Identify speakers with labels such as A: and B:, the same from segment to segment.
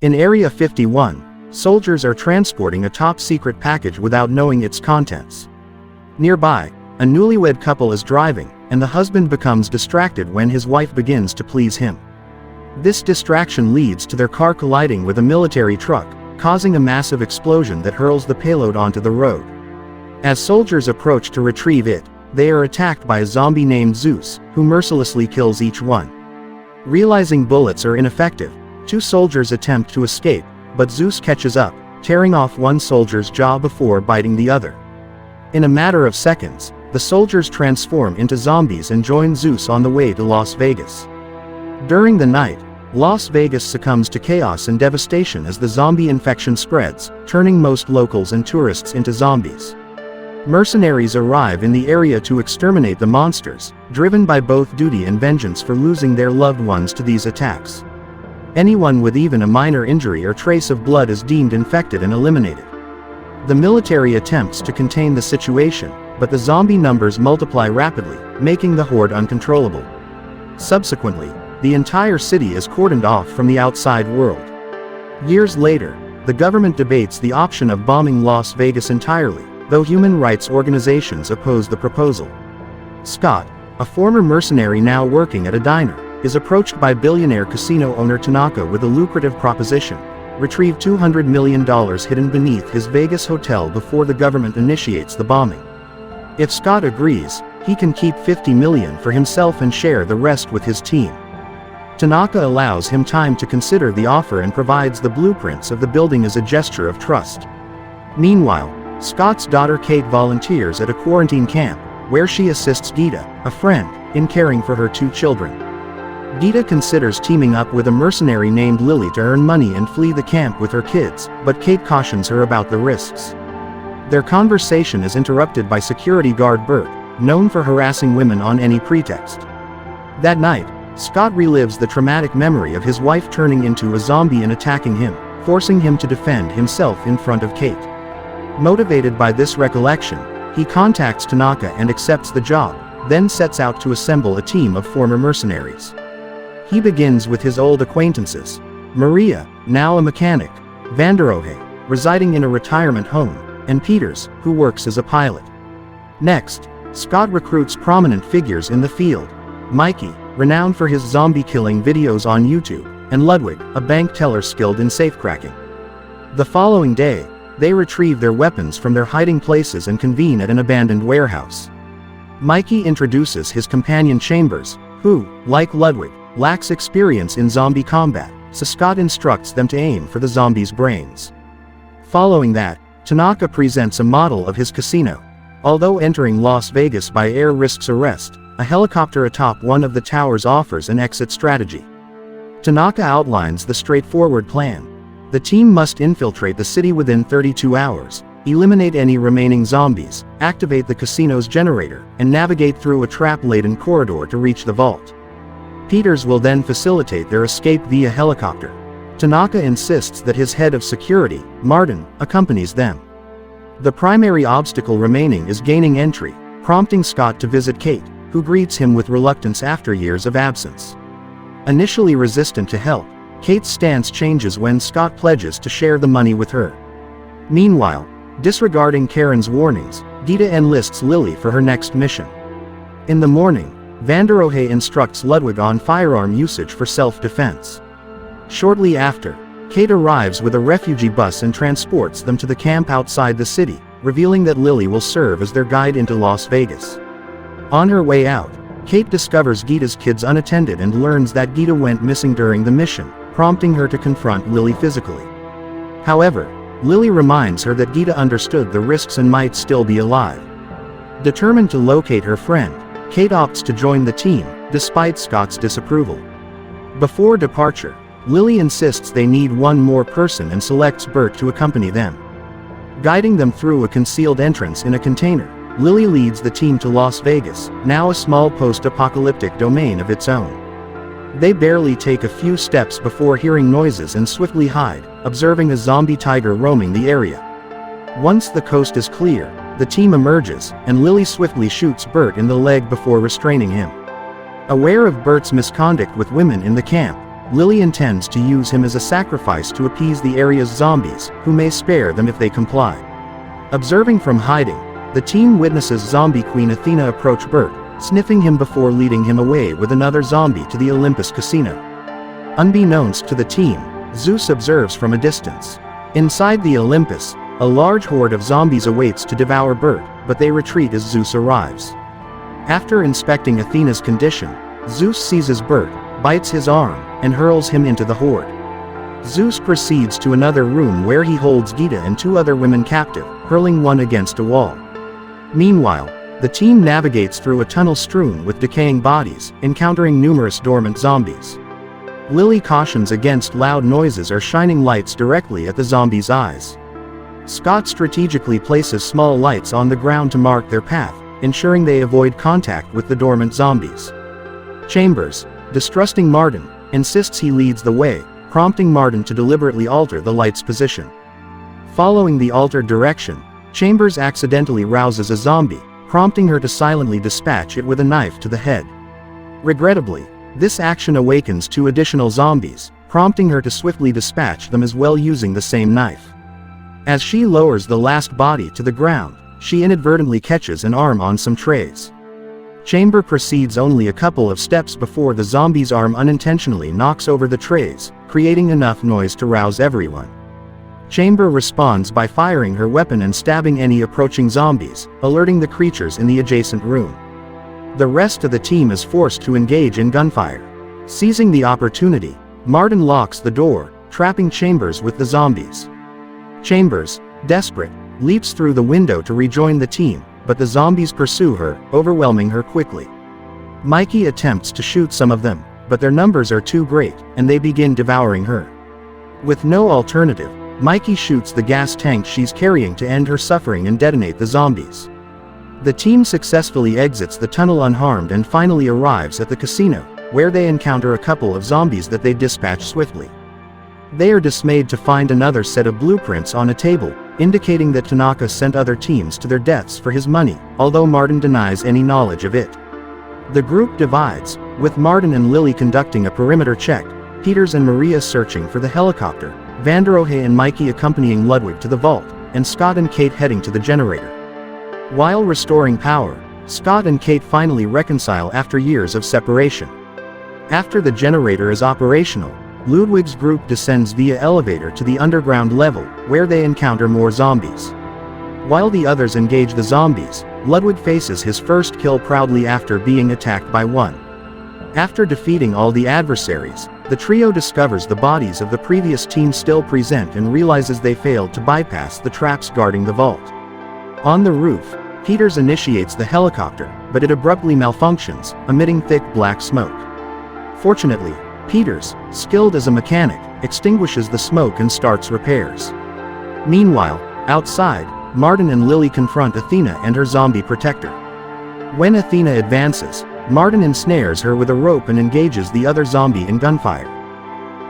A: In Area 51, soldiers are transporting a top-secret package without knowing its contents. Nearby, a newlywed couple is driving, and the husband becomes distracted when his wife begins to please him. This distraction leads to their car colliding with a military truck, causing a massive explosion that hurls the payload onto the road. As soldiers approach to retrieve it, they are attacked by a zombie named Zeus, who mercilessly kills each one. Realizing bullets are ineffective, two soldiers attempt to escape, but Zeus catches up, tearing off one soldier's jaw before biting the other. In a matter of seconds, the soldiers transform into zombies and join Zeus on the way to Las Vegas. During the night, Las Vegas succumbs to chaos and devastation as the zombie infection spreads, turning most locals and tourists into zombies. Mercenaries arrive in the area to exterminate the monsters, driven by both duty and vengeance for losing their loved ones to these attacks. Anyone with even a minor injury or trace of blood is deemed infected and eliminated. The military attempts to contain the situation, but the zombie numbers multiply rapidly, making the horde uncontrollable. Subsequently, the entire city is cordoned off from the outside world. Years later, the government debates the option of bombing Las Vegas entirely, though human rights organizations oppose the proposal. Scott, a former mercenary now working at a diner, is approached by billionaire casino owner Tanaka with a lucrative proposition: retrieve $200 million hidden beneath his Vegas hotel before the government initiates the bombing. If Scott agrees, he can keep $50 million for himself and share the rest with his team. Tanaka allows him time to consider the offer and provides the blueprints of the building as a gesture of trust. Meanwhile, Scott's daughter Kate volunteers at a quarantine camp, where she assists Gita, a friend, in caring for her two children. Gita considers teaming up with a mercenary named Lily to earn money and flee the camp with her kids, but Kate cautions her about the risks. Their conversation is interrupted by security guard Bert, known for harassing women on any pretext. That night, Scott relives the traumatic memory of his wife turning into a zombie and attacking him, forcing him to defend himself in front of Kate. Motivated by this recollection, he contacts Tanaka and accepts the job, then sets out to assemble a team of former mercenaries. He begins with his old acquaintances: Maria, now a mechanic; Vanderohe, residing in a retirement home; and Peters, who works as a pilot. Next, Scott recruits prominent figures in the field: Mikey, renowned for his zombie-killing videos on YouTube, and Ludwig, a bank teller skilled in safecracking. The following day, they retrieve their weapons from their hiding places and convene at an abandoned warehouse. Mikey introduces his companion Chambers, who, like Ludwig, lacks experience in zombie combat, so Scott instructs them to aim for the zombies' brains. Following that, Tanaka presents a model of his casino. Although entering Las Vegas by air risks arrest, a helicopter atop one of the towers offers an exit strategy. Tanaka outlines the straightforward plan. The team must infiltrate the city within 32 hours, eliminate any remaining zombies, activate the casino's generator, and navigate through a trap-laden corridor to reach the vault. Peters will then facilitate their escape via helicopter. Tanaka insists that his head of security, Martin, accompanies them. The primary obstacle remaining is gaining entry, prompting Scott to visit Kate, who greets him with reluctance after years of absence. Initially resistant to help, Kate's stance changes when Scott pledges to share the money with her. Meanwhile, disregarding Karen's warnings, Gita enlists Lily for her next mission. In the morning, Vanderohe instructs Ludwig on firearm usage for self-defense. Shortly after, Kate arrives with a refugee bus and transports them to the camp outside the city, revealing that Lily will serve as their guide into Las Vegas. On her way out, Kate discovers Gita's kids unattended and learns that Gita went missing during the mission, prompting her to confront Lily physically. However, Lily reminds her that Gita understood the risks and might still be alive. Determined to locate her friend, Kate opts to join the team, despite Scott's disapproval. Before departure, Lily insists they need one more person and selects Bert to accompany them. Guiding them through a concealed entrance in a container, Lily leads the team to Las Vegas, now a small post-apocalyptic domain of its own. They barely take a few steps before hearing noises and swiftly hide, observing a zombie tiger roaming the area. Once the coast is clear, the team emerges, and Lily swiftly shoots Bert in the leg before restraining him. Aware of Bert's misconduct with women in the camp, Lily intends to use him as a sacrifice to appease the area's zombies, who may spare them if they comply. Observing from hiding, the team witnesses zombie queen Athena approach Bert, sniffing him before leading him away with another zombie to the Olympus casino. Unbeknownst to the team, Zeus observes from a distance. Inside the Olympus, a large horde of zombies awaits to devour Bert, but they retreat as Zeus arrives. After inspecting Athena's condition, Zeus seizes Bert, bites his arm, and hurls him into the horde. Zeus proceeds to another room where he holds Gita and two other women captive, hurling one against a wall. Meanwhile, the team navigates through a tunnel strewn with decaying bodies, encountering numerous dormant zombies. Lily cautions against loud noises or shining lights directly at the zombies' eyes. Scott strategically places small lights on the ground to mark their path, ensuring they avoid contact with the dormant zombies. Chambers, distrusting Martin, insists he leads the way, prompting Martin to deliberately alter the light's position. Following the altered direction, Chambers accidentally rouses a zombie, prompting her to silently dispatch it with a knife to the head. Regrettably, this action awakens two additional zombies, prompting her to swiftly dispatch them as well using the same knife. As she lowers the last body to the ground, she inadvertently catches an arm on some trays. Chamber proceeds only a couple of steps before the zombie's arm unintentionally knocks over the trays, creating enough noise to rouse everyone. Chamber responds by firing her weapon and stabbing any approaching zombies, alerting the creatures in the adjacent room. The rest of the team is forced to engage in gunfire. Seizing the opportunity, Martin locks the door, trapping Chambers with the zombies. Chambers, desperate, leaps through the window to rejoin the team, but the zombies pursue her, overwhelming her quickly. Mikey attempts to shoot some of them, but their numbers are too great, and they begin devouring her. With no alternative, Mikey shoots the gas tank she's carrying to end her suffering and detonate the zombies. The team successfully exits the tunnel unharmed and finally arrives at the casino, where they encounter a couple of zombies that they dispatch swiftly. They are dismayed to find another set of blueprints on a table, indicating that Tanaka sent other teams to their deaths for his money, although Martin denies any knowledge of it. The group divides, with Martin and Lily conducting a perimeter check, Peters and Maria searching for the helicopter, Vanderohe and Mikey accompanying Ludwig to the vault, and Scott and Kate heading to the generator. While restoring power, Scott and Kate finally reconcile after years of separation. After the generator is operational, Ludwig's group descends via elevator to the underground level, where they encounter more zombies. While the others engage the zombies, Ludwig faces his first kill proudly after being attacked by one. After defeating all the adversaries, the trio discovers the bodies of the previous team still present and realizes they failed to bypass the traps guarding the vault. On the roof, Peters initiates the helicopter, but it abruptly malfunctions, emitting thick black smoke. Fortunately, Peters, skilled as a mechanic, extinguishes the smoke and starts repairs. Meanwhile, outside, Martin and Lily confront Athena and her zombie protector. When Athena advances, Martin ensnares her with a rope and engages the other zombie in gunfire.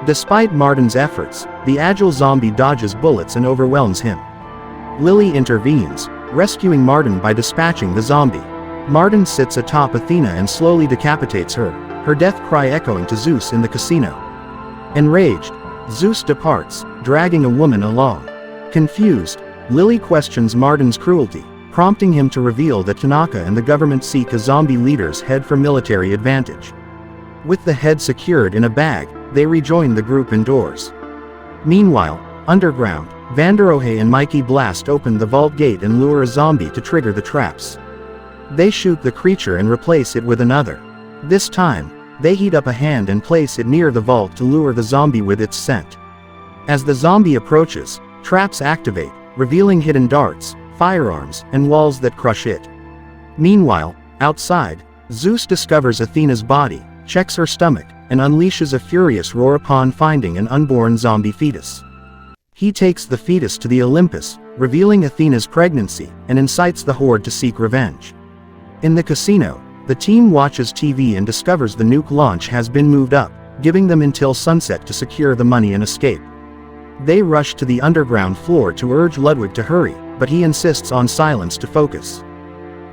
A: Despite Martin's efforts, the agile zombie dodges bullets and overwhelms him. Lily intervenes, rescuing Martin by dispatching the zombie. Martin sits atop Athena and slowly decapitates her, her death cry echoing to Zeus in the casino. Enraged, Zeus departs, dragging a woman along. Confused, Lily questions Martin's cruelty, prompting him to reveal that Tanaka and the government seek a zombie leader's head for military advantage. With the head secured in a bag, they rejoin the group indoors. Meanwhile, underground, Vanderohe and Mikey blast open the vault gate and lure a zombie to trigger the traps. They shoot the creature and replace it with another. This time, they heat up a hand and place it near the vault to lure the zombie with its scent. As the zombie approaches, traps activate, revealing hidden darts, firearms, and walls that crush it. Meanwhile, outside, Zeus discovers Athena's body, checks her stomach, and unleashes a furious roar upon finding an unborn zombie fetus. He takes the fetus to the Olympus, revealing Athena's pregnancy, and incites the horde to seek revenge. In the casino, the team watches TV and discovers the nuke launch has been moved up, giving them until sunset to secure the money and escape. They rush to the underground floor to urge Ludwig to hurry, but he insists on silence to focus.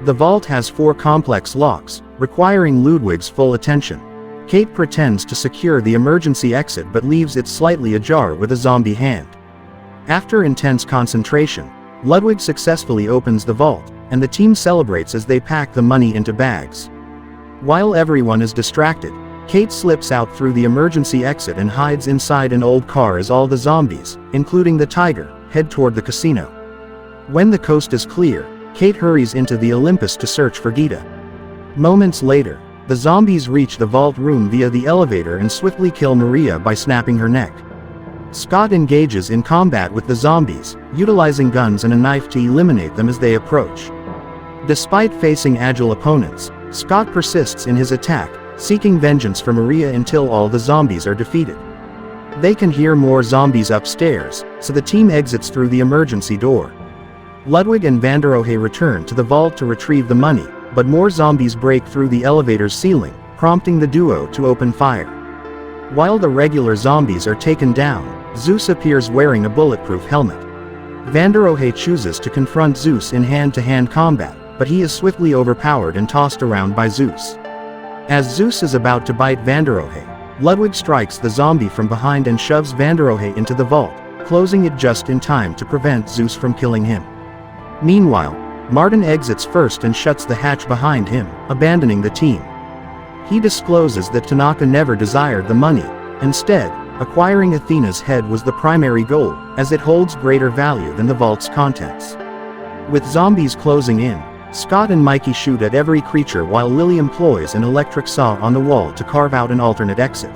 A: The vault has 4 complex locks, requiring Ludwig's full attention. Kate pretends to secure the emergency exit but leaves it slightly ajar with a zombie hand. After intense concentration, Ludwig successfully opens the vault, and the team celebrates as they pack the money into bags. While everyone is distracted, Kate slips out through the emergency exit and hides inside an old car as all the zombies, including the tiger, head toward the casino. When the coast is clear, Kate hurries into the Olympus to search for Gita. Moments later, the zombies reach the vault room via the elevator and swiftly kill Maria by snapping her neck. Scott engages in combat with the zombies, utilizing guns and a knife to eliminate them as they approach. Despite facing agile opponents, Scott persists in his attack, seeking vengeance for Maria until all the zombies are defeated. They can hear more zombies upstairs, so the team exits through the emergency door. Ludwig and Vanderohe return to the vault to retrieve the money, but more zombies break through the elevator's ceiling, prompting the duo to open fire. While the regular zombies are taken down, Zeus appears wearing a bulletproof helmet. Vanderohe chooses to confront Zeus in hand-to-hand combat, but he is swiftly overpowered and tossed around by Zeus. As Zeus is about to bite Vanderohe, Ludwig strikes the zombie from behind and shoves Vanderohe into the vault, closing it just in time to prevent Zeus from killing him. Meanwhile, Martin exits first and shuts the hatch behind him, abandoning the team. He discloses that Tanaka never desired the money. Instead, acquiring Athena's head was the primary goal, as it holds greater value than the vault's contents. With zombies closing in, Scott and Mikey shoot at every creature while Lily employs an electric saw on the wall to carve out an alternate exit.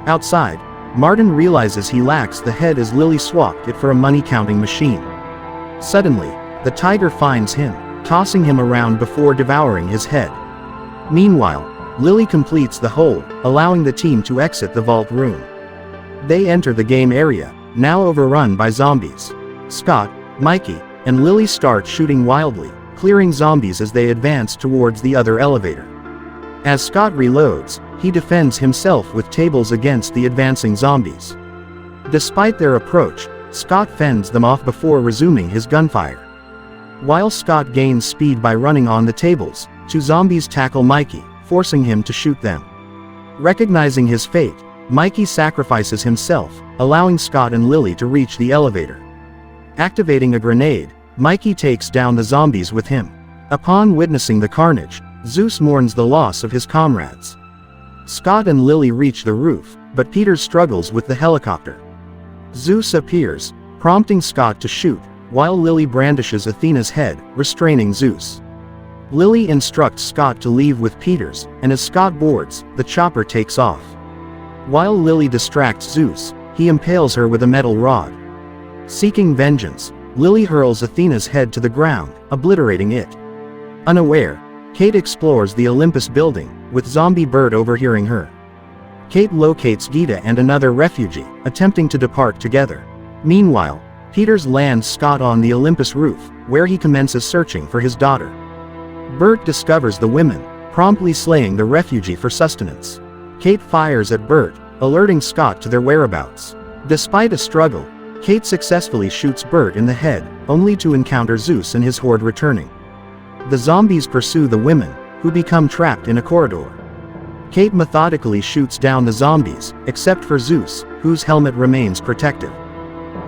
A: Outside, Martin realizes he lacks the head as Lily swapped it for a money-counting machine. Suddenly, the tiger finds him, tossing him around before devouring his head. Meanwhile, Lily completes the hole, allowing the team to exit the vault room. They enter the game area, now overrun by zombies. Scott, Mikey, and Lily start shooting wildly, clearing zombies as they advance towards the other elevator. As Scott reloads, he defends himself with tables against the advancing zombies. Despite their approach, Scott fends them off before resuming his gunfire. While Scott gains speed by running on the tables, two zombies tackle Mikey, forcing him to shoot them. Recognizing his fate, Mikey sacrifices himself, allowing Scott and Lily to reach the elevator. Activating a grenade, Mikey takes down the zombies with him. Upon witnessing the carnage, Zeus mourns the loss of his comrades. Scott and Lily reach the roof, but Peter struggles with the helicopter. Zeus appears, prompting Scott to shoot, while Lily brandishes Athena's head, restraining Zeus. Lily instructs Scott to leave with Peters, and as Scott boards, the chopper takes off. While Lily distracts Zeus, he impales her with a metal rod. Seeking vengeance, Lily hurls Athena's head to the ground, obliterating it. Unaware, Kate explores the Olympus building, with Zombie Bird overhearing her. Kate locates Gita and another refugee, attempting to depart together. Meanwhile, Peters lands Scott on the Olympus roof, where he commences searching for his daughter. Bert discovers the women, promptly slaying the refugee for sustenance. Kate fires at Bert, alerting Scott to their whereabouts. Despite a struggle, Kate successfully shoots Bert in the head, only to encounter Zeus and his horde returning. The zombies pursue the women, who become trapped in a corridor. Kate methodically shoots down the zombies, except for Zeus, whose helmet remains protective.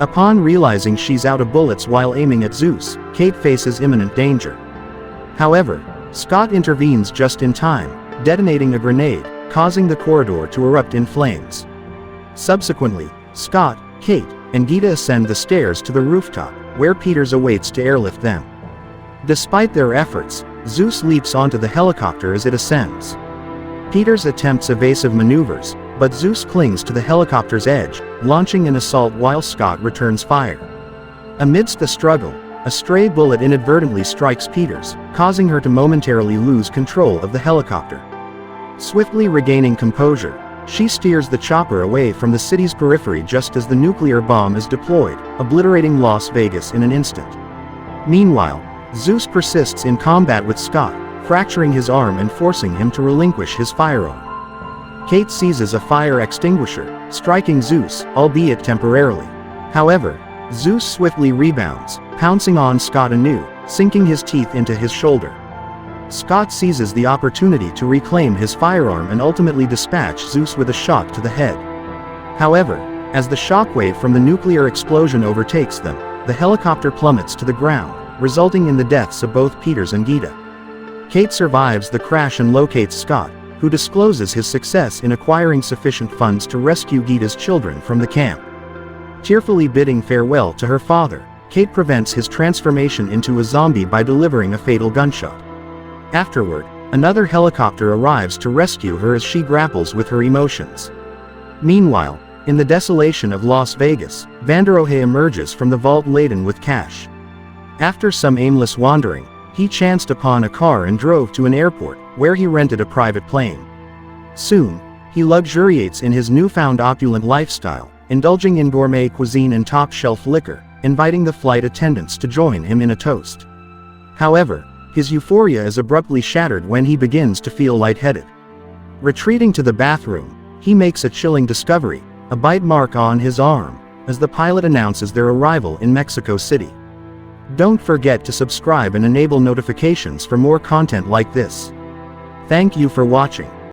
A: Upon realizing she's out of bullets while aiming at Zeus, Kate faces imminent danger. However, Scott intervenes just in time, detonating a grenade, causing the corridor to erupt in flames. Subsequently, Scott, Kate, and Gita ascend the stairs to the rooftop, where Peters awaits to airlift them. Despite their efforts, Zeus leaps onto the helicopter as it ascends. Peters attempts evasive maneuvers, but Zeus clings to the helicopter's edge, launching an assault while Scott returns fire. Amidst the struggle, a stray bullet inadvertently strikes Peters, causing her to momentarily lose control of the helicopter. Swiftly regaining composure, she steers the chopper away from the city's periphery just as the nuclear bomb is deployed, obliterating Las Vegas in an instant. Meanwhile, Zeus persists in combat with Scott, fracturing his arm and forcing him to relinquish his firearm. Kate seizes a fire extinguisher, striking Zeus, albeit temporarily. However, Zeus swiftly rebounds, pouncing on Scott anew, sinking his teeth into his shoulder. Scott seizes the opportunity to reclaim his firearm and ultimately dispatch Zeus with a shot to the head. However, as the shockwave from the nuclear explosion overtakes them, the helicopter plummets to the ground, resulting in the deaths of both Peters and Gita. Kate survives the crash and locates Scott, who discloses his success in acquiring sufficient funds to rescue Gita's children from the camp. Tearfully bidding farewell to her father, Kate prevents his transformation into a zombie by delivering a fatal gunshot. Afterward, another helicopter arrives to rescue her as she grapples with her emotions. Meanwhile, in the desolation of Las Vegas, Vanderohe emerges from the vault laden with cash. After some aimless wandering, he chanced upon a car and drove to an airport, where he rented a private plane. Soon, he luxuriates in his newfound opulent lifestyle, indulging in gourmet cuisine and top-shelf liquor, inviting the flight attendants to join him in a toast. However, his euphoria is abruptly shattered when he begins to feel lightheaded. Retreating to the bathroom, he makes a chilling discovery, a bite mark on his arm, as the pilot announces their arrival in Mexico City. Don't forget to subscribe and enable notifications for more content like this. Thank you for watching.